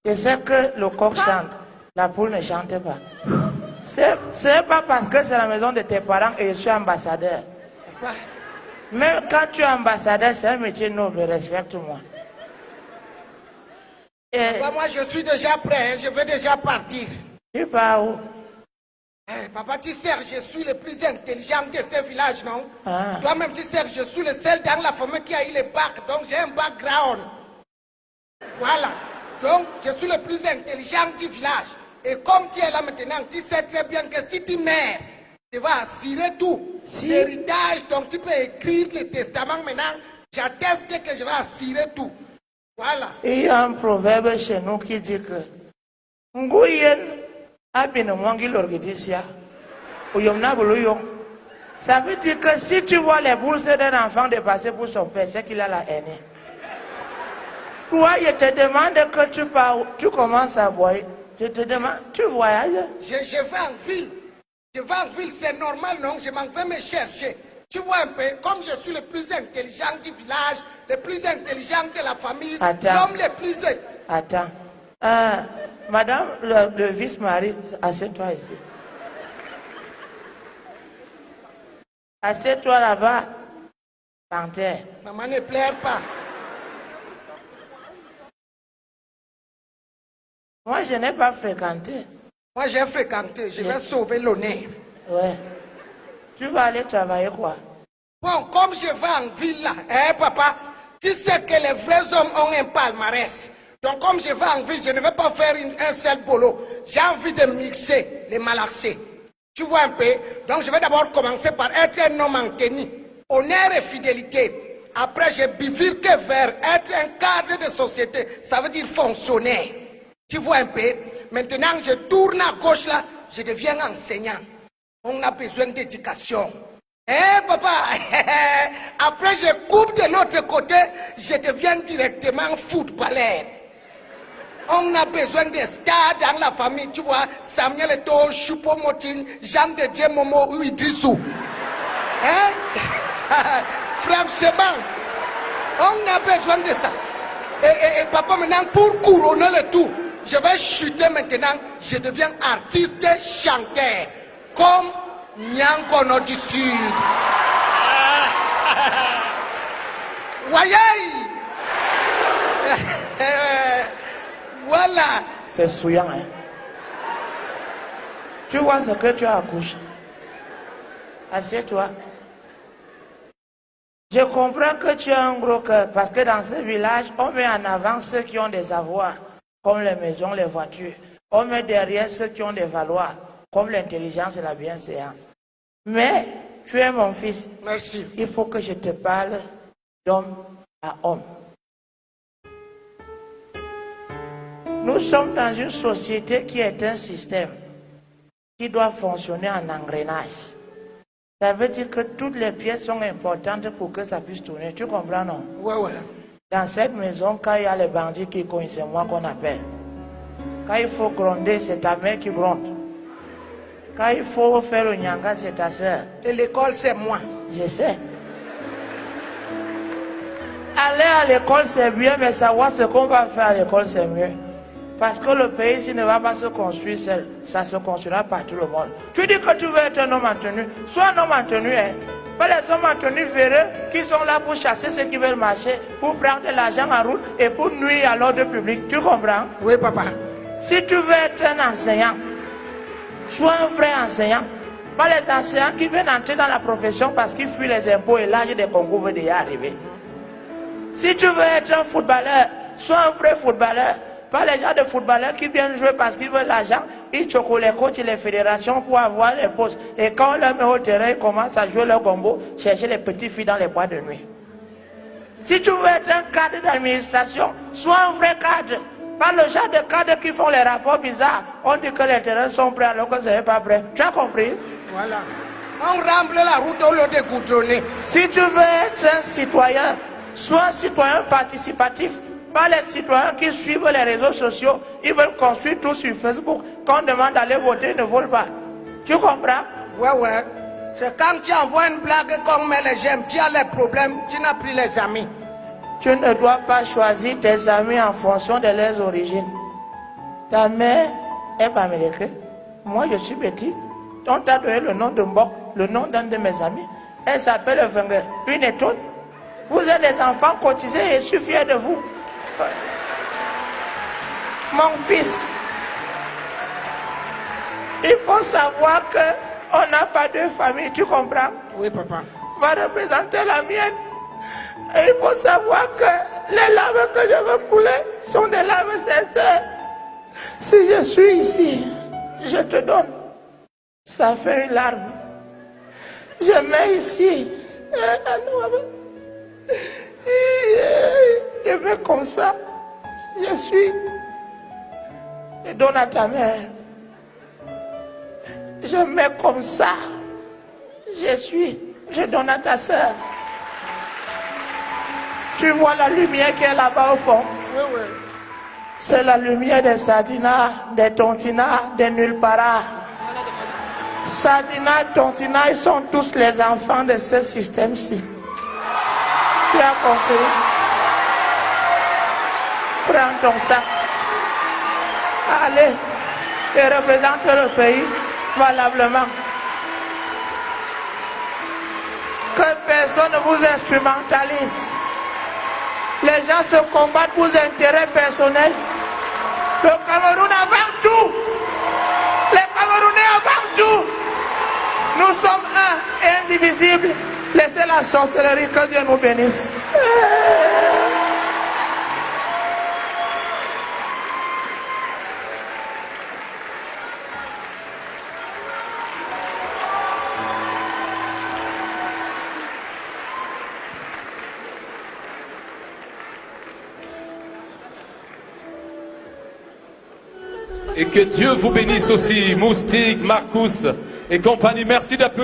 Je sais que le coq chante, la poule ne chante pas. C'est pas parce que c'est la maison de tes parents et je suis ambassadeur. Même quand tu es ambassadeur, c'est un métier noble, respecte-moi. Papa, moi je suis déjà prêt, hein, je veux déjà partir. Tu pars où? Papa, tu sais, je suis le plus intelligent de ce village, non? Ah. Toi-même, tu sais, je suis le seul dans la famille qui a eu le bac, donc j'ai un background. Voilà. Donc, je suis le plus intelligent du village. Et comme tu es là maintenant, tu sais très bien que si tu meurs, tu vas assurer tout. Si. L'héritage, donc tu peux écrire le testament maintenant. J'atteste que je vais assurer tout. Voilà. Il y a un proverbe chez nous qui dit que Nguyen abinemangi l'orgidisia. Ça veut dire que si tu vois les bourses d'un enfant dépasser pour son père, c'est qu'il a la haine. Toi, je te demande que tu pars, tu commences à boire. Je te demande, tu voyages? Je vais en ville. Je vais en ville, c'est normal, non? Je m'en vais me chercher. Tu vois un peu, comme je suis le plus intelligent du village, le plus intelligent de la famille, l'homme le plus... Attends. Madame le vice-mari, assieds-toi ici. Assieds-toi là-bas. Panthère. Maman, ne pleure pas. Moi, je n'ai pas fréquenté. Moi, j'ai fréquenté. Je vais sauver l'honneur. Ouais. Tu vas aller travailler quoi? Bon, comme je vais en ville là, papa, tu sais que les vrais hommes ont un palmarès. Donc, comme je vais en ville, je ne vais pas faire un seul boulot. J'ai envie de mixer les malaxés. Tu vois un peu? Donc, je vais d'abord commencer par être un homme en tenue, honneur et fidélité. Après, je bifurque vers être un cadre de société. Ça veut dire fonctionnaire. Tu vois un peu? Maintenant, je tourne à gauche là, je deviens enseignant. On a besoin d'éducation. Papa, après je coupe de l'autre côté, je deviens directement footballeur. On a besoin de stars dans la famille, tu vois, Samuel Eto'o, Choupo-Moting, Jean de Dieu Momo ou Idrissou. Franchement, on a besoin de ça. Et papa, maintenant, pour couronner le tout, je vais chuter maintenant, je deviens artiste chanteur, comme Nyankono du Sud. Voyez. Voilà. C'est souillant, hein. Tu vois ce que tu as accouché. Assieds-toi. Je comprends que tu as un gros cœur, parce que dans ce village, on met en avant ceux qui ont des avoirs, comme les maisons, les voitures. On met derrière ceux qui ont des valoirs, comme l'intelligence et la bienséance. Mais tu es mon fils. Merci. Il faut que je te parle d'homme à homme. Nous sommes dans une société qui est un système qui doit fonctionner en engrenage. Ça veut dire que toutes les pièces sont importantes pour que ça puisse tourner. Tu comprends, non? Ouais. Dans cette maison, quand il y a les bandits qui cognent, c'est moi qu'on appelle. Quand il faut gronder, c'est ta mère qui gronde. Quand il faut faire le nyanga, c'est ta soeur. Et l'école, c'est moi. Je sais. Aller à l'école, c'est bien, mais savoir ce qu'on va faire à l'école, c'est mieux. Parce que le pays, s'il ne va pas se construire seul, ça se construira par tout le monde. Tu dis que tu veux être un homme en tenue. Sois un homme en tenue, hein. Pas les hommes en tenue véreux qui sont là pour chasser ceux qui veulent marcher, pour prendre de l'argent en route et pour nuire à l'ordre public. Tu comprends? Oui, papa. Si tu veux être un enseignant, sois un vrai enseignant. Pas les enseignants qui viennent entrer dans la profession parce qu'ils fuient les impôts et l'âge des concours veut y arriver. Si tu veux être un footballeur, sois un vrai footballeur. Pas les gens de footballeurs qui viennent jouer parce qu'ils veulent l'argent. Ils choquent les coachs et les fédérations pour avoir les postes. Et quand on leur met au terrain, ils commencent à jouer leur combo, chercher les petites filles dans les boîtes de nuit. Si tu veux être un cadre d'administration, sois un vrai cadre. Pas le genre de cadres qui font les rapports bizarres. On dit que les terrains sont prêts alors que ce n'est pas prêt. Tu as compris? Voilà. On ramble la route au lieu de goudronner. Si tu veux être un citoyen, sois un citoyen participatif. Pas les citoyens qui suivent les réseaux sociaux. Ils veulent construire tout sur Facebook. Quand on demande d'aller voter, ils ne volent pas. Tu comprends? Ouais. C'est quand tu envoies une blague comme les j'aime, tu as les problèmes, tu n'as plus les amis. Tu ne dois pas choisir tes amis en fonction de leurs origines. Ta mère est pas américaine. Moi, je suis petit. On t'a donné le nom de Mbok, le nom d'un de mes amis. Elle s'appelle Wenger. Une étoile. Vous êtes des enfants cotisés et je suis fier de vous. Mon fils, il faut savoir qu'on n'a pas de famille, tu comprends? Oui, papa. Va représenter la mienne. Et il faut savoir que les larmes que je veux couler sont des larmes sincères. Si je suis ici, je te donne. Ça fait une larme. Je mets ici. Je mets comme ça. Je suis. Je donne à ta mère. Je mets comme ça. Je suis. Je donne à ta soeur. Tu vois la lumière qui est là-bas au fond? Oui, oui. C'est la lumière des Sardina, des Tontina, des Nulpara. Sardina, Tontina, ils sont tous les enfants de ce système-ci. Tu as compris? Prends ton sac. Allez, et représente le pays valablement. Que personne ne vous instrumentalise. Les gens se combattent pour intérêts personnels. Le Cameroun avant tout. Les Camerounais avant tout. Nous sommes un et indivisibles. Laissez la sorcellerie, que Dieu nous bénisse. Et que Dieu vous bénisse aussi, Moustique, Marcus et compagnie. Merci d'applaudir.